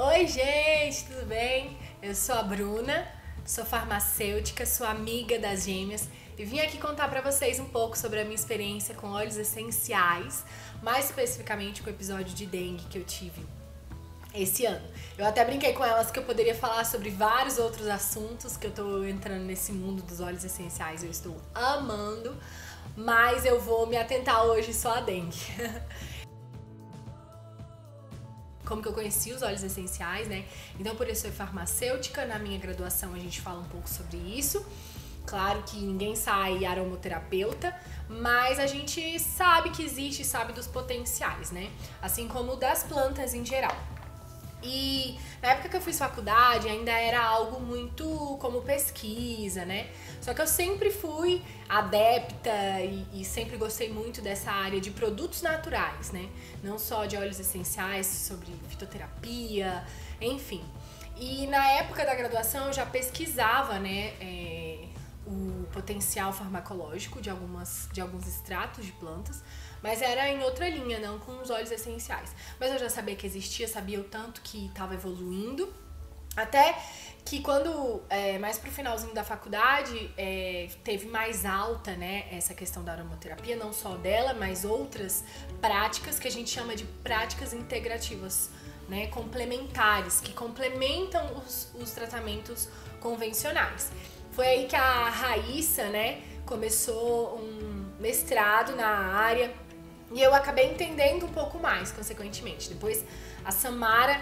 Oi, gente, tudo bem? Eu sou a Bruna, sou farmacêutica, sou amiga das gêmeas e vim aqui contar pra vocês um pouco sobre a minha experiência com óleos essenciais, mais especificamente com o episódio de dengue que eu tive esse ano. Eu até brinquei com elas que eu poderia falar sobre vários outros assuntos, que eu tô entrando nesse mundo dos óleos essenciais, eu estou amando, mas eu vou me atentar hoje só a dengue. Como que eu conheci os óleos essenciais, né? Então, por isso eu sou farmacêutica, na minha graduação a gente fala um pouco sobre isso. Claro que ninguém sai aromaterapeuta, mas a gente sabe que existe, sabe dos potenciais, né? Assim como das plantas em geral. E na época que eu fiz faculdade ainda era algo muito como pesquisa, né? Só que eu sempre fui adepta e sempre gostei muito dessa área de produtos naturais, né? Não só de óleos essenciais, sobre fitoterapia, enfim. E na época da graduação eu já pesquisava, né? O potencial farmacológico de alguns extratos de plantas, mas era em outra linha, não com os óleos essenciais. Mas eu já sabia que existia, sabia o tanto que estava evoluindo, até que quando, mais pro finalzinho da faculdade, teve mais alta, né, essa questão da aromaterapia, não só dela, mas outras práticas que a gente chama de práticas integrativas, né, complementares, que complementam os tratamentos convencionais. Foi aí que a Raíssa, né, começou um mestrado na área e eu acabei entendendo um pouco mais, consequentemente. Depois a Samara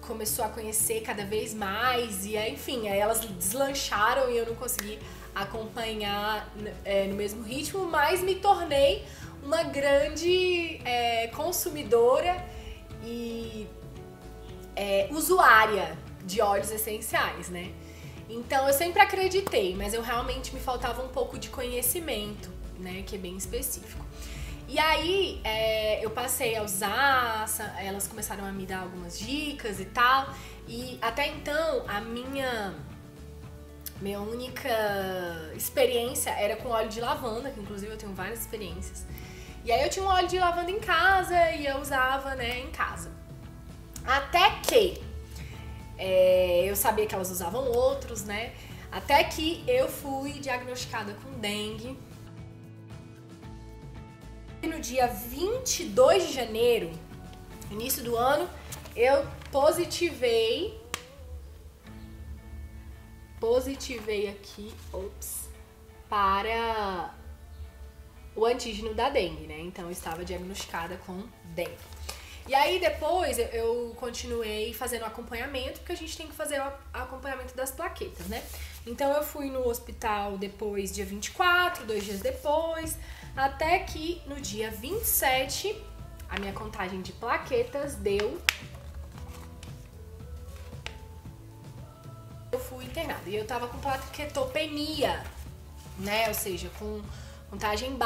começou a conhecer cada vez mais e, enfim, aí elas deslancharam e eu não consegui acompanhar no mesmo ritmo, mas me tornei uma grande consumidora e usuária de óleos essenciais, né? Então eu sempre acreditei, mas eu realmente me faltava um pouco de conhecimento, né, que é bem específico. E aí eu passei a usar, elas começaram a me dar algumas dicas e tal, e até então a minha única experiência era com óleo de lavanda, que inclusive eu tenho várias experiências. E aí eu tinha um óleo de lavanda em casa e eu usava, né, em casa. Até que eu sabia que elas usavam outros, né? Até que eu fui diagnosticada com dengue. E no dia 22 de janeiro, início do ano, eu positivei aqui, para o antígeno da dengue, né? Então eu estava diagnosticada com dengue. E aí depois eu continuei fazendo acompanhamento, porque a gente tem que fazer o acompanhamento das plaquetas, né? Então eu fui no hospital depois, dia 24, 2 dias depois, até que no dia 27, a minha contagem de plaquetas deu... Eu fui internada e eu tava com plaquetopenia, né? Ou seja, com contagem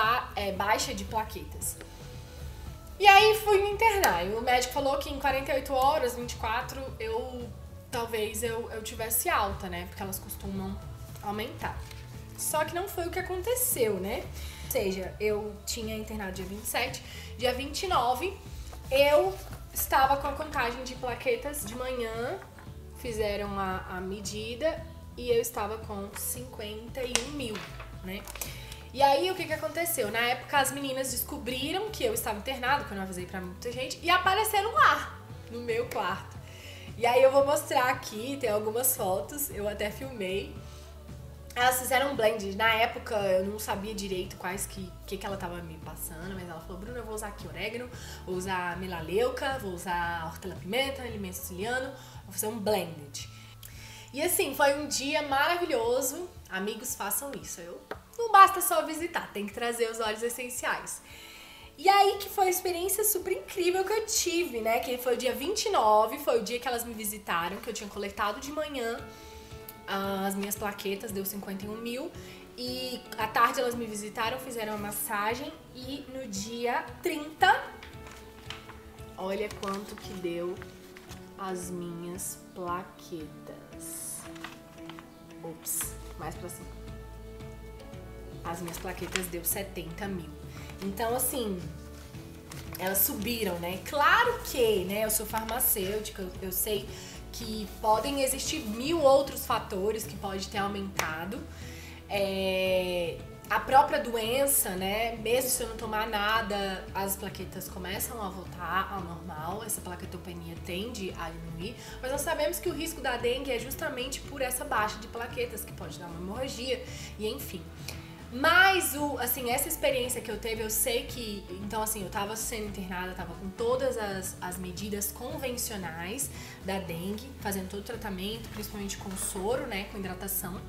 baixa de plaquetas. E aí fui me internar, e o médico falou que em 48 horas, 24, talvez eu tivesse alta, né? Porque elas costumam aumentar. Só que não foi o que aconteceu, né? Ou seja, eu tinha internado dia 27, dia 29, eu estava com a contagem de plaquetas de manhã, fizeram a medida e eu estava com 51 mil, né? E aí, o que aconteceu? Na época, as meninas descobriram que eu estava internada, que eu não avisei pra muita gente, e apareceram lá, no meu quarto. E aí, eu vou mostrar aqui, tem algumas fotos, eu até filmei. Elas fizeram um blend. Na época, eu não sabia direito quais que ela tava me passando, mas ela falou, Bruna, eu vou usar aqui orégano, vou usar melaleuca, vou usar hortelã-pimenta, limão siciliano, vou fazer um blend. E assim, foi um dia maravilhoso. Amigos, façam isso. Não basta só visitar, tem que trazer os óleos essenciais. E aí que foi a experiência super incrível que eu tive, né? Que foi o dia 29, foi o dia que elas me visitaram, que eu tinha coletado de manhã as minhas plaquetas, deu 51 mil. E à tarde elas me visitaram, fizeram a massagem e no dia 30, olha quanto que deu as minhas plaquetas. Mais pra cima. As minhas plaquetas deu 70 mil. Então, assim, elas subiram, né? Claro que, né, eu sou farmacêutica, eu sei que podem existir 1000 outros fatores que pode ter aumentado. A própria doença, né, mesmo se eu não tomar nada, as plaquetas começam a voltar ao normal, essa plaquetopenia tende a diminuir, mas nós sabemos que o risco da dengue é justamente por essa baixa de plaquetas, que pode dar uma hemorragia, e enfim. Mas, assim, essa experiência que eu teve, eu sei que, então assim, eu tava sendo internada, tava com todas as medidas convencionais da dengue, fazendo todo o tratamento, principalmente com soro, né, com hidratação.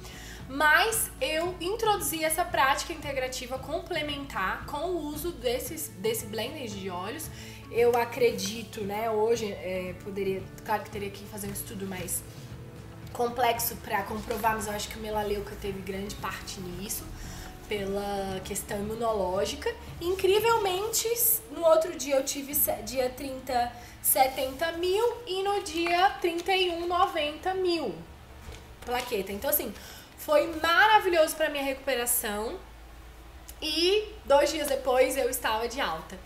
Mas eu introduzi essa prática integrativa complementar com o uso desse blender de óleos. Eu acredito, né, hoje poderia, claro que teria que fazer um estudo mais complexo para comprovar, mas eu acho que o melaleuca teve grande parte nisso, pela questão imunológica. Incrivelmente, no outro dia eu tive dia 30, 70 mil e no dia 31, 90 mil plaqueta. Então assim, foi maravilhoso para minha recuperação e 2 dias depois eu estava de alta.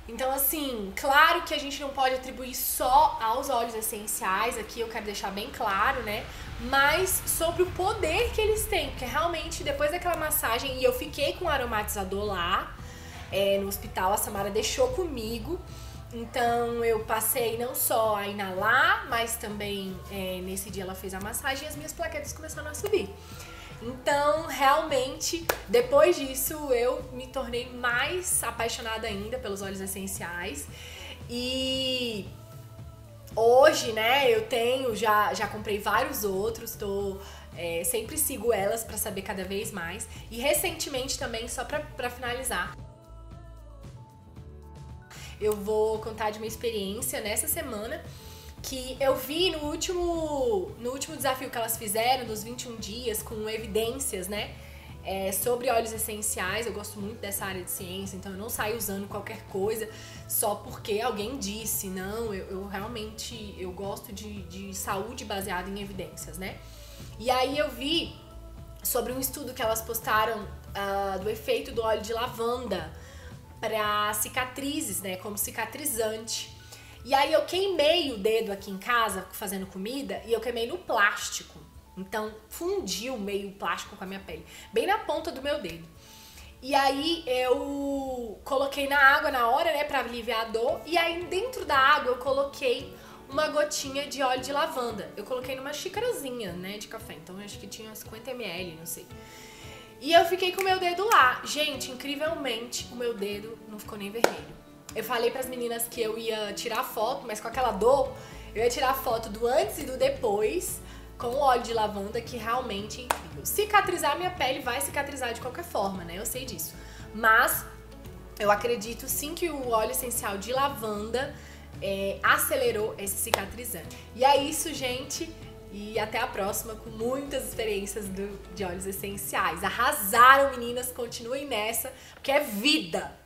Então assim, claro que a gente não pode atribuir só aos óleos essenciais, aqui eu quero deixar bem claro, né? Mas sobre o poder que eles têm, porque realmente depois daquela massagem, e eu fiquei com um aromatizador lá no hospital, a Samara deixou comigo, então eu passei não só a inalar, mas também nesse dia ela fez a massagem e as minhas plaquetas começaram a subir. Então, realmente, depois disso, eu me tornei mais apaixonada ainda pelos óleos essenciais. E hoje, né, eu tenho, já comprei vários outros, sempre sigo elas pra saber cada vez mais. E recentemente também, só pra finalizar, eu vou contar de uma experiência nessa semana que eu vi no último desafio que elas fizeram, dos 21 dias, com evidências, né, sobre óleos essenciais. Eu gosto muito dessa área de ciência, então eu não saio usando qualquer coisa só porque alguém disse. Não, eu realmente gosto de saúde baseada em evidências, né. E aí eu vi sobre um estudo que elas postaram do efeito do óleo de lavanda para cicatrizes, né, como cicatrizante. E aí eu queimei o dedo aqui em casa fazendo comida e eu queimei no plástico. Então fundiu meio o plástico com a minha pele, bem na ponta do meu dedo. E aí eu coloquei na água na hora, né, pra aliviar a dor. E aí dentro da água eu coloquei uma gotinha de óleo de lavanda. Eu coloquei numa xícarazinha, né, de café. Então eu acho que tinha 50 ml, não sei. E eu fiquei com o meu dedo lá. Gente, incrivelmente o meu dedo não ficou nem vermelho. Eu falei pras meninas que eu ia tirar foto, mas com aquela dor, eu ia tirar foto do antes e do depois com o óleo de lavanda, que realmente é incrível. Cicatrizar minha pele vai cicatrizar de qualquer forma, né? Eu sei disso. Mas eu acredito sim que o óleo essencial de lavanda acelerou esse cicatrizante. E é isso, gente. E até a próxima com muitas experiências de óleos essenciais. Arrasaram, meninas. Continuem nessa, porque é vida!